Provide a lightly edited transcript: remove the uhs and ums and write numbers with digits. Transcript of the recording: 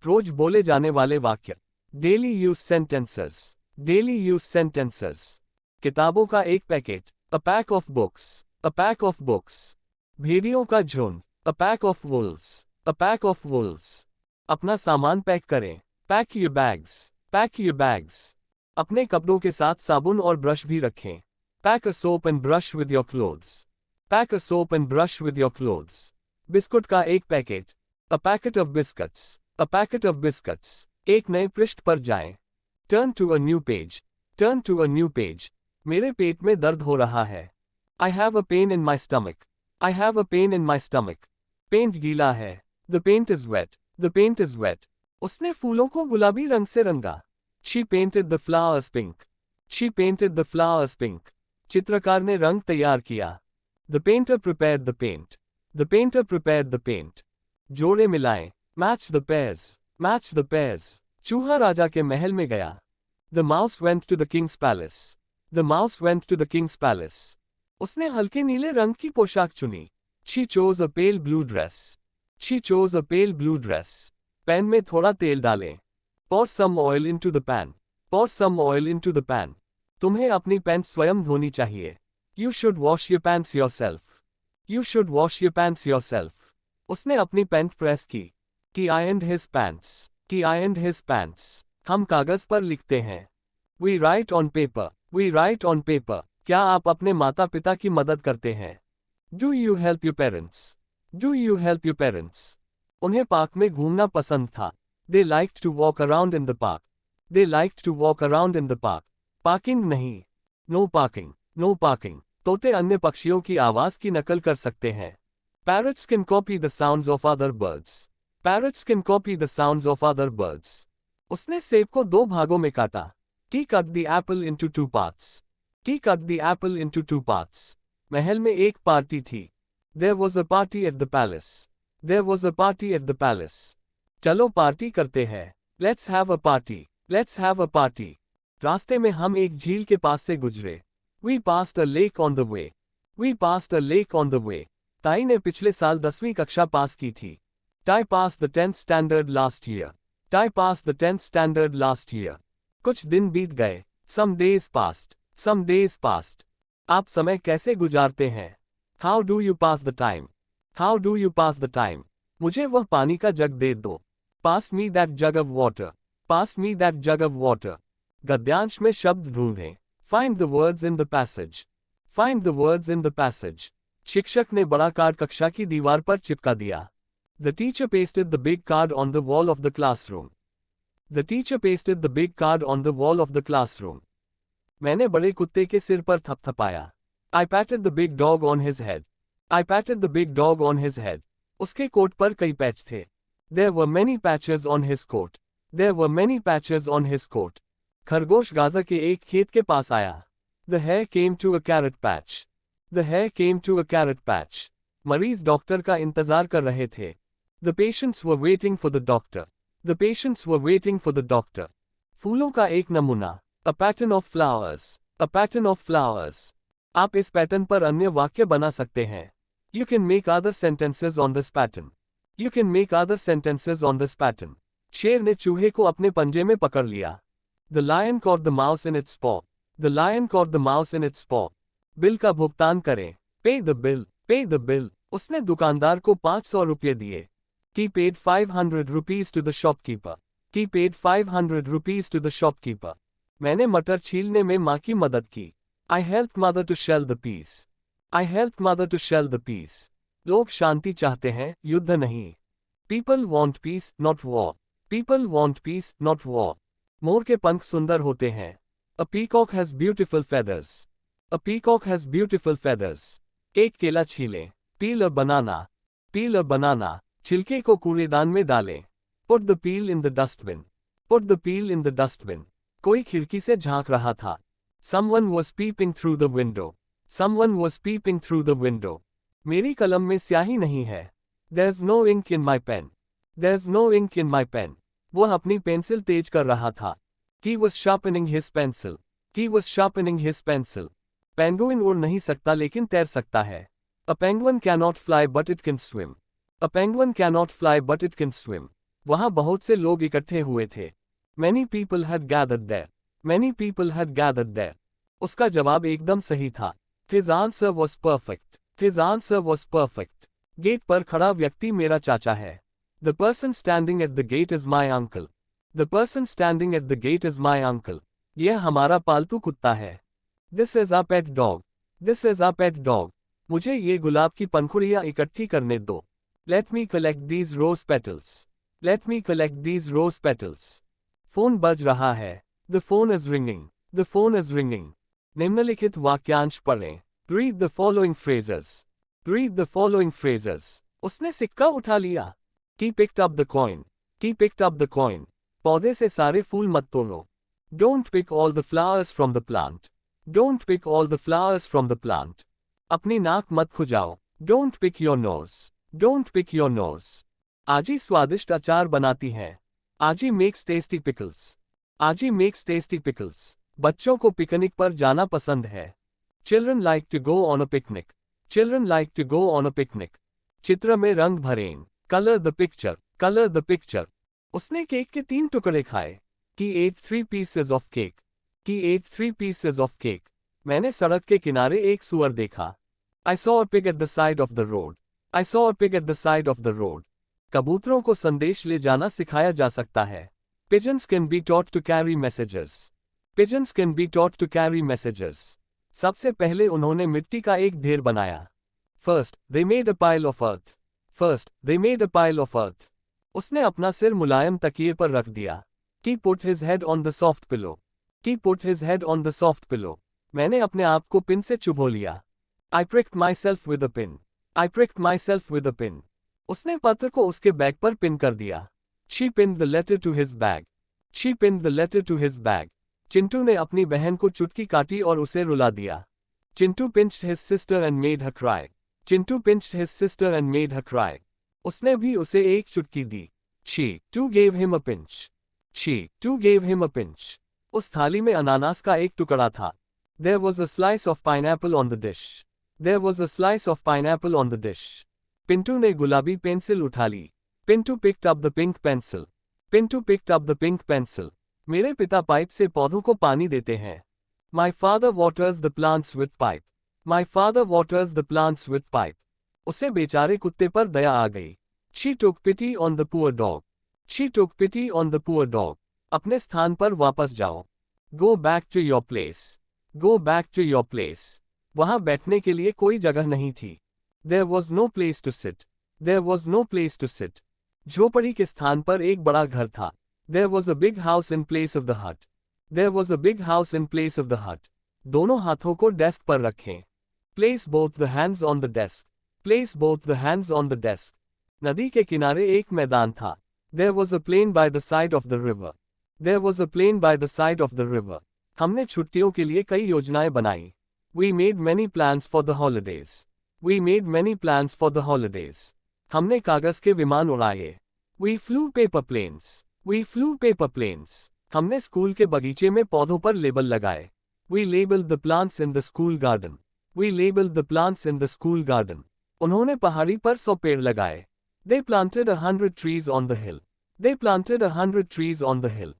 रोज बोले जाने वाले वाक्य। Daily use sentences. Daily use sentences. किताबों का एक packet. A pack of books. A pack of books. भेड़ियों का झुंड। A pack of Wolves. A pack of Wolves. अपना सामान पैक करें। Pack your bags. Pack your bags. अपने कपड़ों के साथ साबुन और ब्रश भी रखें। Pack a soap and brush with your clothes. Pack a soap and brush with your clothes. Biscuit का एक packet. A packet of biscuits. A packet of biscuits. एक नए पृष्ठ पर जाएं। Turn to a new page. Turn to a new page. मेरे पेट में दर्द हो रहा है। I have a pain in my stomach. I have a pain in my stomach. Paint गीला है। The paint is wet. The paint is wet. उसने फूलों को गुलाबी रंग से रंगा। She painted the flowers pink. She painted the flowers pink. चित्रकार ने रंग तैयार किया। The painter prepared the paint. The painter prepared the paint. जोड़े मिलाएं। Match the pairs. Match the pairs. चूहा राजा के महल में गया। The mouse went to the king's palace. The mouse went to the king's palace. उसने हल्के नीले रंग की पोशाक चुनी। She chose a pale blue dress. She chose a pale blue dress. Pan में थोड़ा तेल डालें। Pour some oil into the pan. Pour some oil into the pan. तुम्हें अपनी पैंट स्वयं धोनी चाहिए। You should wash your pants yourself. You should wash your pants yourself. उसने अपनी पैंट प्रेस की। He ironed his pants. He ironed his pants. हम कागज पर लिखते हैं। We write on paper. We write on paper. क्या आप अपने माता पिता की मदद करते हैं? Do you help your parents? Do you help your parents? उन्हें पार्क में घूमना पसंद था। They liked to walk around in the park. They liked to walk around in the park. Parking नहीं। No parking. No parking. तोते अन्य पक्षियों की आवाज की नकल कर सकते हैं। Parrots can copy the sounds of other birds. Parrots can copy the sounds of other birds. उसने सेब को दो भागों में काटा। He cut the apple into two parts. He cut the apple into two parts. महल में एक पार्टी थी। There was a party at the palace. There was a party at the palace. चलो पार्टी करते हैं। Let's have a party. Let's have a party. रास्ते में हम एक झील के पास से गुजरे। We passed a lake on the way. We passed a lake on the way. ताई ने पिछले साल 10वीं कक्षा पास की थी। Tai passed the 10th standard last year. Tai passed the 10th standard last year. कुछ दिन बीत गए। Some days passed. Some days passed. आप समय कैसे गुजारते हैं? How do you pass the time? How do you pass the time? मुझे वह पानी का जग दे दो। Pass me that jug of water. Pass me that jug of water. गद्यांश में शब्द ढूंढें। Find the words in the passage. Find the words in the passage. शिक्षक ने बड़ा कार्ड कक्षा की दीवार पर चिपका दिया। The teacher pasted the big card on the wall of the classroom. The teacher pasted the big card on the wall of the classroom. मैंने बड़े कुत्ते के सिर पर थपथपाया। I patted the big dog on his head. I patted the big dog on his head. उसके coat पर कई patch थे। There were many patches on his coat. There were many patches on his coat. खरगोश गाजर के एक खेत के पास आया। The hare came to a carrot patch. The hare came to a carrot patch. मरीज डॉक्टर का इंतजार कर रहे थे। The patients were waiting for the doctor. The patients were waiting for the doctor. फूलों का एक नमूना। A pattern of flowers. A pattern of flowers. आप इस पैटर्न पर अन्य वाक्य बना सकते हैं। You can make other sentences on this pattern. You can make other sentences on this pattern. शेर ने चूहे को अपने पंजे में पकड़ लिया। The lion caught the mouse in its paw. The lion caught the mouse in its paw. Bill का भुगतान करें। Pay the bill. Pay the bill. उसने दुकानदार को 500 रुपये दिए। He paid 500 rupees to the shopkeeper. He paid 500 rupees to the shopkeeper. मैंने मटर छीलने में माँ की मदद की। I helped mother to shell the peas. I helped mother to shell the peas. लोग शांति चाहते हैं, युद्ध नहीं। People want peace, not war. People want peace, not war. मोर के पंख सुंदर होते हैं। A peacock has beautiful feathers. A peacock has beautiful feathers. एक केला छीलें। Peel a banana. Peel a banana. छिलके को कूड़ेदान में डालें। Put the peel in the dustbin. Put the peel in the dustbin. कोई खिड़की से झांक रहा था। Someone was peeping through the window. Someone was peeping through the window. मेरी कलम में स्याही नहीं है। There's no ink in my pen. There's no ink in my pen. वह अपनी पेंसिल तेज कर रहा था। He was sharpening his pencil. He was sharpening his pencil. Penguin उड़ नहीं सकता लेकिन तैर सकता है। A penguin cannot fly but it can swim. A penguin cannot fly but it can swim. वहां बहुत से लोग इकट्ठे हुए थे। Many people had gathered there. Many people had gathered there. उसका जवाब एकदम सही था। His answer was perfect. His answer was perfect. Gate पर खड़ा व्यक्ति मेरा चाचा है। The person standing at the gate is my uncle. The person standing at the gate is my uncle. यह हमारा पालतू कुत्ता है। This is our pet dog. This is our pet dog. मुझे ये गुलाब की पंखुड़ियां इकट्ठी करने दो। Let me collect these rose petals. Let me collect these rose petals. Phone बज रहा है। The phone is ringing. The phone is ringing. निम्नलिखित वाक्यांश पढ़ें। Read the following phrases. Read the following phrases. उसने सिक्का उठा लिया। He picked up the coin. He picked up the coin. पौधे से सारे फूल मत तोड़ो। Don't pick all the flowers from the plant. Don't pick all the flowers from the plant. अपनी नाक मत खुजाओ। Don't pick your nose. Don't pick your nose. आजी स्वादिष्ट अचार बनाती है। आजी makes tasty pickles. आजी makes tasty pickles. बच्चों को पिकनिक पर जाना पसंद है। Children like to go on a picnic. Children like to go on a picnic. चित्र में रंग भरें। Color the picture. Color the picture. उसने केक के 3 टुकड़े खाए। He ate 3 pieces of cake. He ate 3 pieces of cake. मैंने सड़क के किनारे एक सुअर देखा। I saw a pig at the side of the road. I saw a pig at the side of the road. कबूतरों को संदेश ले जाना सिखाया जा सकता है। Pigeons can be taught to carry messages. Pigeons can be taught to carry messages. सबसे पहले उन्होंने मिट्टी का एक ढेर बनाया। First, they made a pile of earth. First, they made a pile of earth. उसने अपना सिर मुलायम तकिए पर रख दिया। He put his head on the soft pillow. He put his head on the soft pillow. मैंने अपने आप को पिन से चुभो लिया। I pricked myself with a pin. I pricked myself with a pin. उसने पत्र को उसके बैग पर पिन कर दिया। She pinned the letter to his bag. She pinned the letter to his bag. Chintu ने अपनी बहन को चुटकी काटी और उसे रुला दिया। Chintu pinched his sister and made her cry. Chintu pinched his sister and made her cry. उसने भी उसे एक चुटकी दी। She too gave him a pinch. She too gave him a pinch. उस थाली में अनानास का एक टुकड़ा था। There was a slice of pineapple on the dish. There was a slice of pineapple on the dish. Pintu ने गुलाबी पेंसिल उठा ली। Pintu picked up the pink pencil. Pintu picked up the pink pencil. मेरे पिता pipe से पौधों को पानी देते हैं। My father waters the plants with pipe. My father waters the plants with pipe. उसे बेचारे कुत्ते पर दया आ गई। She took pity on the poor dog. She took pity on the poor dog. अपने स्थान पर वापस जाओ। Go back to your place. Go back to your place. वहां बैठने के लिए कोई जगह नहीं थी। There was no place to sit. There was no place to sit. झोपड़ी के स्थान पर एक बड़ा घर था। There was a big house in place of the hut. There was a big house in place of the hut. दोनों हाथों को डेस्क पर रखें। Place both the hands on the desk. Place both the hands on the desk. नदी के किनारे एक मैदान था। There was a plain by the side of the river. There was a plain by the side of the river. हमने छुट्टियों के लिए कई योजनाएं बनाई। We made many plans for the holidays. We made many plans for the holidays. हमने कागज के विमान उड़ाए। We flew paper planes. We flew paper planes. हमने स्कूल के बगीचे में पौधों पर लेबल लगाए। We labeled the plants in the school garden. We labeled the plants in the school garden. उन्होंने पहाड़ी पर 100 पेड़ लगाए। They planted 100 trees on the hill. They planted 100 trees on the hill.